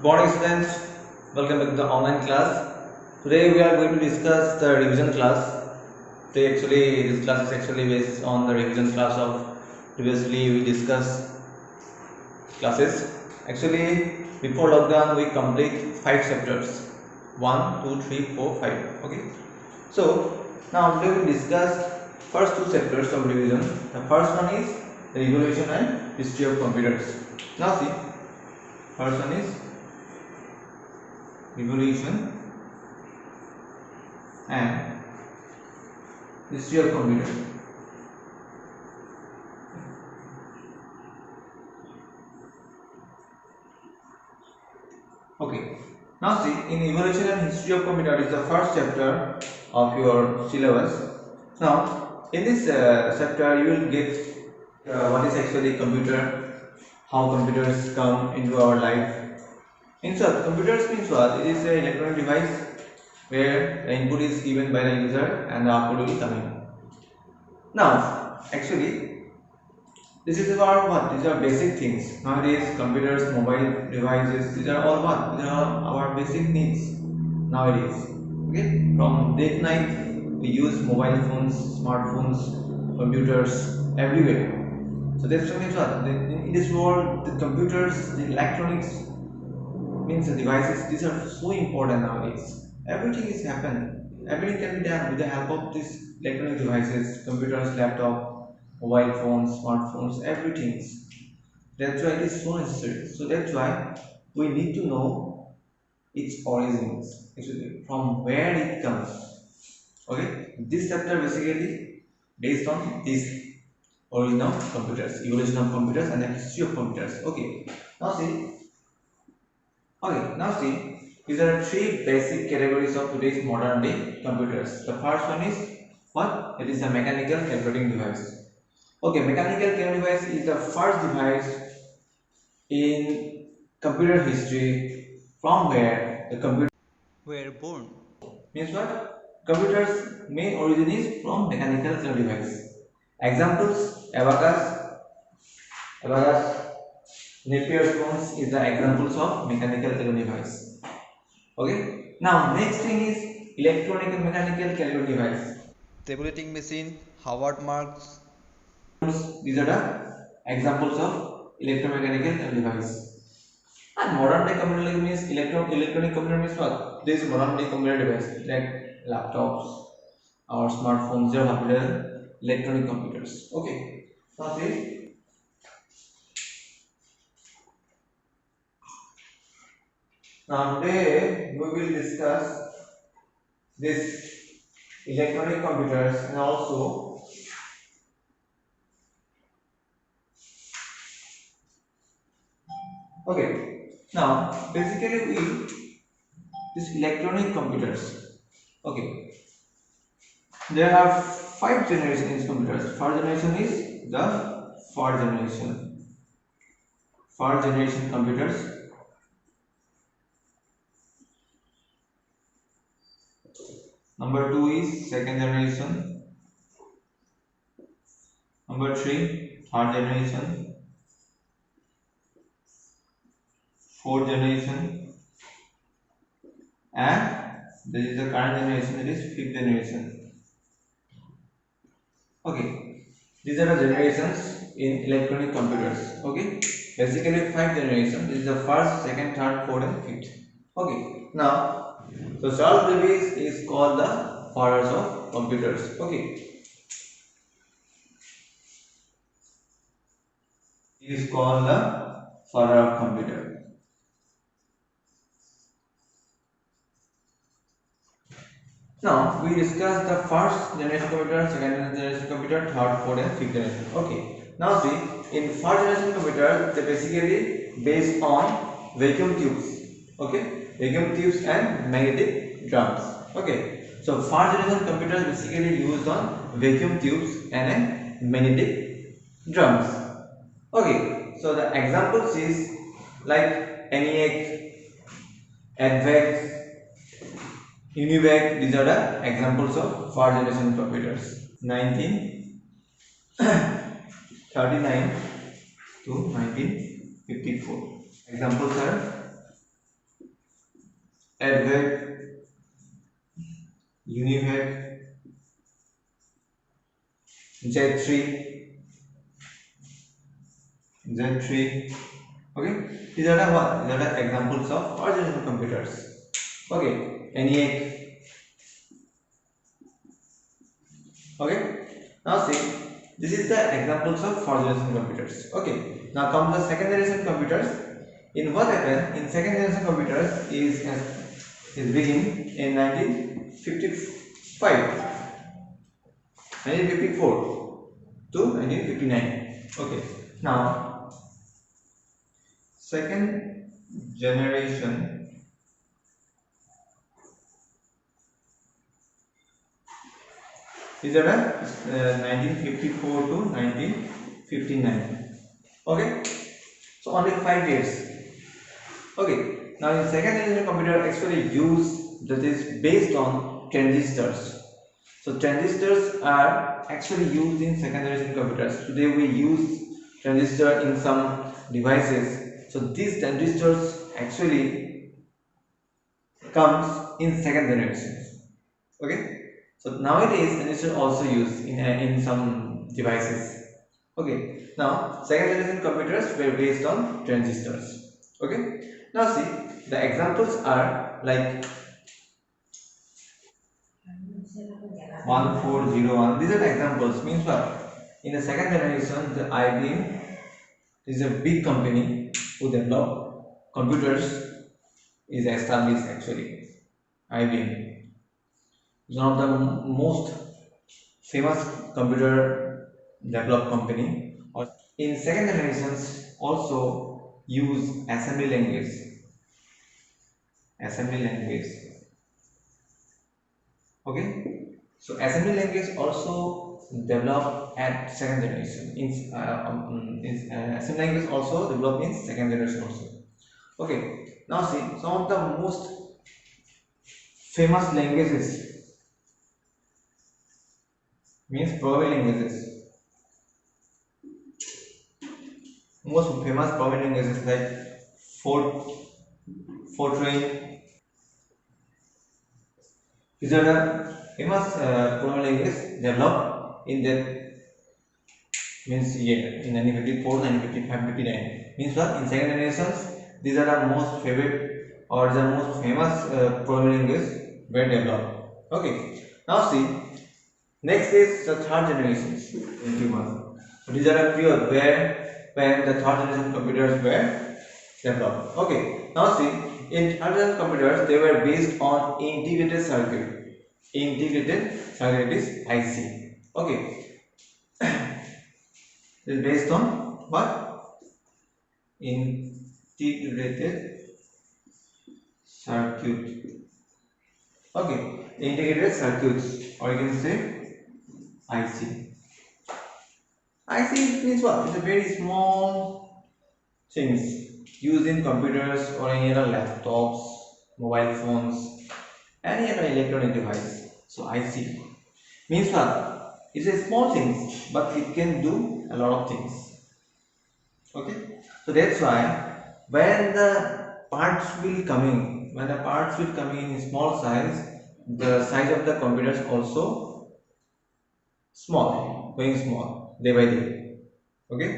Morning students, welcome back to the online class. Today we are going to discuss the revision class. This class is actually based on the revision class of previously we discussed classes. Actually, before lockdown we complete 5 chapters. 1, 2, 3, 4, 5. Okay. So now today we discuss first 2 chapters of revision. The first one is the evolution and history of computers. Now see, first one is evolution and history of computer. Okay. Now see, in evolution and history of computer is the first chapter of your syllabus. Now in this chapter you will get what is actually computer, how computers come into our life. In short, computers means what? It is an electronic device where the input is given by the user and the output will be coming. Now, actually, this is about what? These are basic things. Nowadays, computers, mobile devices, these are all what? These are our basic needs nowadays. Okay? From day to night, we use mobile phones, smartphones, computers everywhere. So that's means what? In this world, the computers, the electronics, means the devices, these are so important nowadays. Everything is happening. Everything can be done with the help of these electronic devices, computers, laptop, mobile phones, smartphones, everything. That's why it is so necessary. So that's why we need to know its origins, actually, from where it comes. Okay, this chapter basically based on this origin of computers, evolution of computers, and the history of computers. Okay, now see. Okay, now see, these are 3 basic categories of today's modern day computers. The first one is what? It is a mechanical calculating device. Okay, mechanical calculating device is the first device in computer history from where the computer were born. Means what? Computers' main origin is from mechanical calculating device. Examples: abacus, Napier stones is the examples of mechanical calculating device. Okay. Now next thing is electronic and mechanical calculating device. Tabulating machine, Howard marks. These are the examples of electromechanical calculating device. And modern day computer means electronic computer means what? This is modern day computer device like laptops or smartphones. They are popular electronic computers. Okay. Now see. Now today we will discuss this electronic computers and also okay. Now basically we this electronic computers. Okay, there are 5 generations in computers. First generation is the third generation. Third generation computers. Number 2 is second generation. Number 3, third generation. Fourth generation. And this is the current generation, it is fifth generation. Okay, these are the generations in electronic computers. Okay, basically 5 generations. This is the first, second, third, fourth, and fifth. Okay, now so Charles Babbage is called the fathers of computers. Okay, he is called the father of computer. Now we discussed the first generation computer, second generation computer, third, fourth, and fifth generation. Okay. Now see, in first generation computer, they basically based on vacuum tubes. Okay, vacuum tubes and magnetic drums. Okay. So first generation computers basically used on vacuum tubes and magnetic drums. Okay. So the examples is like ENIAC, ADVAC, UNIVAC, these are the examples of fourth generation computers. 1939 to 1954. Examples are Adweb, Univac, Z3, Z3. Okay, these are the what? These are the examples of first generation computers. Okay, ENIAC. Okay, now see, this is the examples of first generation computers. Okay, now come to the second generation computers. In what happened in second generation computers is begin in 1955, 1954 to 1959. Okay, now second generation is around 1954 to 1959. Okay, so only 5 years. Okay, now in second generation computer actually use that is based on transistors. So transistors are actually used in second generation computers. Today we use transistor in some devices. So these transistors actually comes in second generation. Okay, so nowadays transistor also used in some devices. Okay, now second generation computers were based on transistors. Okay, now see the examples are like 1401. These are the examples. Means what? In the second generation, the IBM is a big company who develop computers is established actually. IBM is one of the most famous computer developed company. In second generations also use assembly language. Assembly language. Okay. So assembly language also developed at second generation. Assembly language also developed in second generation also. Okay. Now see some of the most famous languages means programming languages. Most famous programming languages like Fortran. These are the famous programming languages developed in the means year in 1954, 1955, 59. Means what? In second generations, these are the most favorite or the most famous programming languages were developed. Okay. Now see, next is the third generations. 21. So these are the period where when the third generation computers were developed. Okay. Now see, in third generation computers they were based on integrated circuit. Integrated circuit is IC. Okay. Is based on what? Integrated circuit. Okay, integrated circuits, or you can say IC. IC means what? It's a very small things used in computers or any other laptops, mobile phones, any other electronic device. So IC means what? It's a small things, but it can do a lot of things. Okay, so that's why when the parts will coming in small size, the size of the computer is also going small day by day. Okay,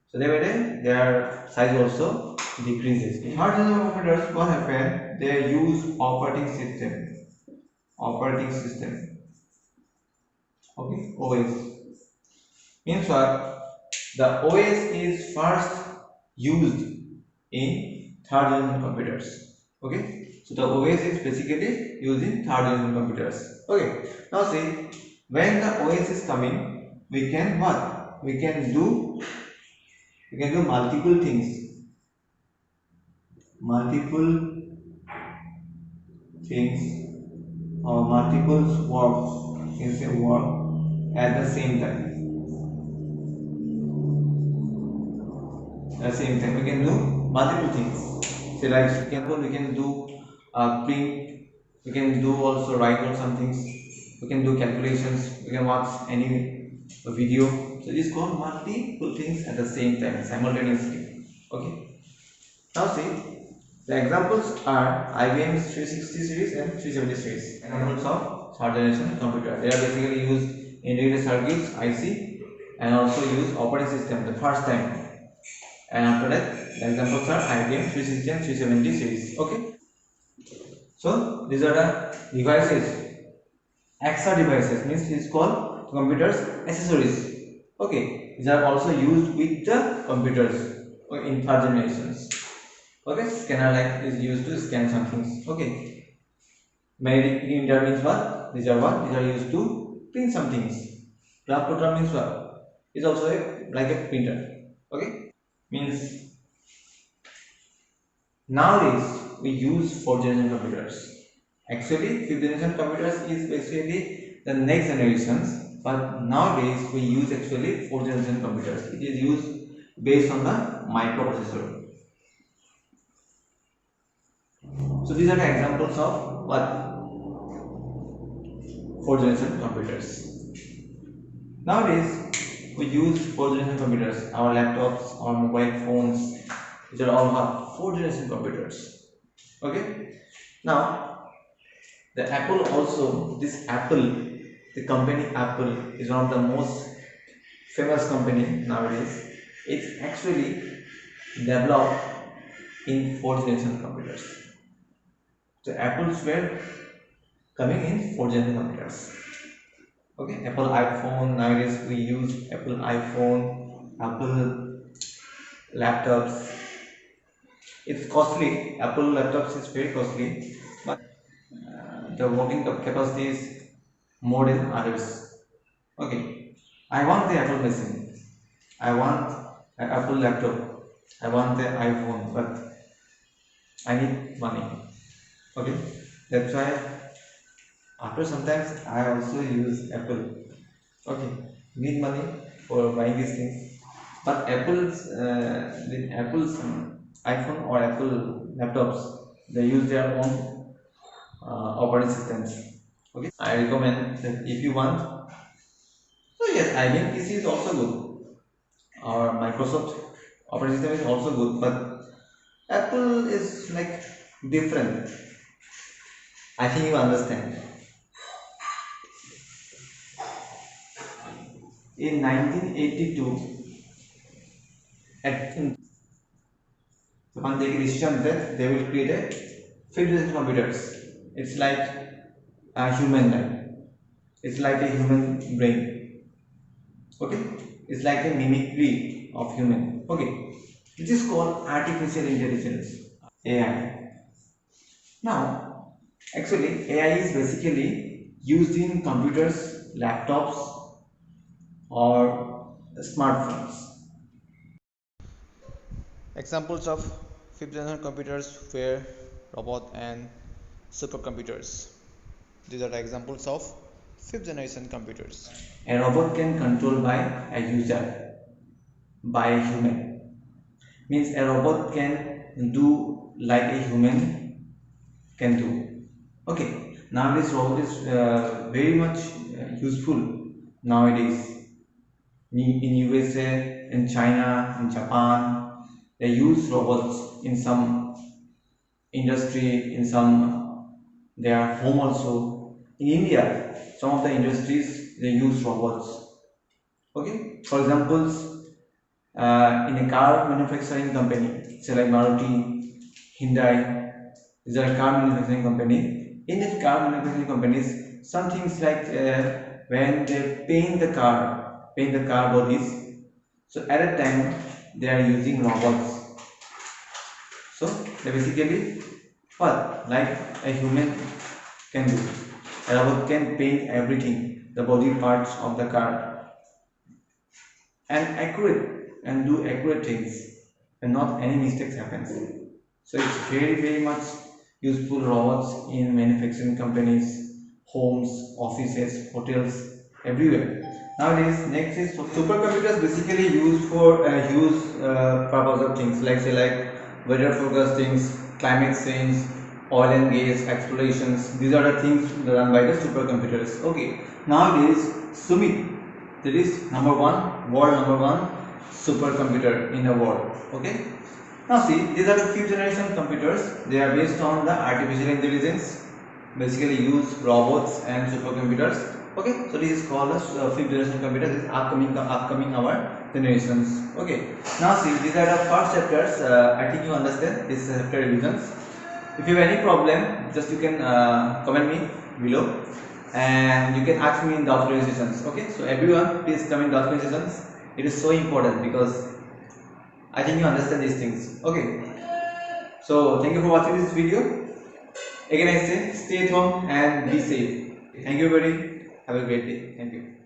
so day by day their size also decreases. In hard general computers, what happen? They use operating system. Okay, OS means what? The OS is first used in third generation computers. Okay, so the OS is basically used in third generation computers. Okay, now see, when the OS is coming, we can what? We can do multiple things. Or multiple works. You can say work at the same time. At the same time, we can do multiple things. Say like we can do print, we can do also write on some things, we can do calculations, we can watch any video. So this is called multiple things at the same time, simultaneously. Okay. Now see, The examples are IBM's 360 series and 370 series. Examples of third generation computer. They are basically used in integrated circuits IC and also use operating system the first time. And after that, the examples are IBM 360 and 370 series. Okay. So these are the devices. Extra devices means it is called computers accessories. Okay. These are also used with the computers in third generations. Okay, scanner like is used to scan some things. Okay, magnetic printer means what? These are what? These are used to print some things. Graph plotter means what? Is also like a printer. Okay, means nowadays we use 4th generation computers. Actually, 5th generation computers is basically the next generations, but nowadays we use actually 4th generation computers. It is used based on the microprocessor. So these are the examples of what 4th generation computers. Nowadays we use 4th generation computers. Our laptops, our mobile phones, these are all what 4th generation computers. Okay. Now the Apple also, this Apple, the company Apple is one of the most famous company nowadays. It's actually developed in 4th generation computers. So Apples were coming in 4th generation computers. Okay, Apple iPhone, nowadays we use Apple iPhone, Apple laptops. It's costly. Apple laptops is very costly, but the working capacity is more than others. Okay, I want the Apple machine. I want an Apple laptop. I want the iPhone, but I need money. Okay, that's why after sometimes I also use Apple. Okay, need money for buying these things, but Apple's iPhone or Apple laptops, they use their own operating systems. Okay, I recommend that if you want. So yes, IBM PC is also good, or Microsoft operating system is also good, but Apple is like different. I think you understand. In 1982, when they decision that they will create a 5th generation computers. It's like a human like. It's like a human brain. Okay, it's like a mimicry of human. Okay, it is called artificial intelligence, AI. Now, actually, AI is basically used in computers, laptops, or smartphones. Examples of 5th generation computers were robot and supercomputers. These are the examples of 5th generation computers. A robot can control by a user, by a human. Means a robot can do like a human can do. Okay, nowadays robot is very much useful nowadays. In USA, in China, in Japan, they use robots in some industry, in some their home also. In India, some of the industries they use robots. Okay, for example, in a car manufacturing company, say like Maruti, Hyundai, these are car manufacturing company. In these car manufacturing companies, some things like when they paint the car bodies. So at a time they are using robots. So they basically what like a human can do. A robot can paint everything, the body parts of the car, and do accurate things, and not any mistakes happens. So it's very much useful robots in manufacturing companies, homes, offices, hotels, everywhere. Nowadays, next is supercomputers basically used for purpose of things like say like weather forecasting, climate change, oil and gas explorations. These are the things run by the supercomputers. Okay. Nowadays, Sumit, that is world number one supercomputer in the world. Okay. Now see, these are the fifth generation computers. They are based on the artificial intelligence, basically use robots and supercomputers. Okay, so this is called as fifth generation computer. This is upcoming our generations. Okay, now see, these are the first chapters. I think you understand this chapter revisions. If you have any problem, just you can comment me below, and you can ask me in the offline sessions. Okay, so everyone, please come in the offline sessions. It is so important because I think you understand these things. Okay, so thank you for watching this video. Again, I say stay at home and be safe. Thank you, everybody. Have a great day. Thank you.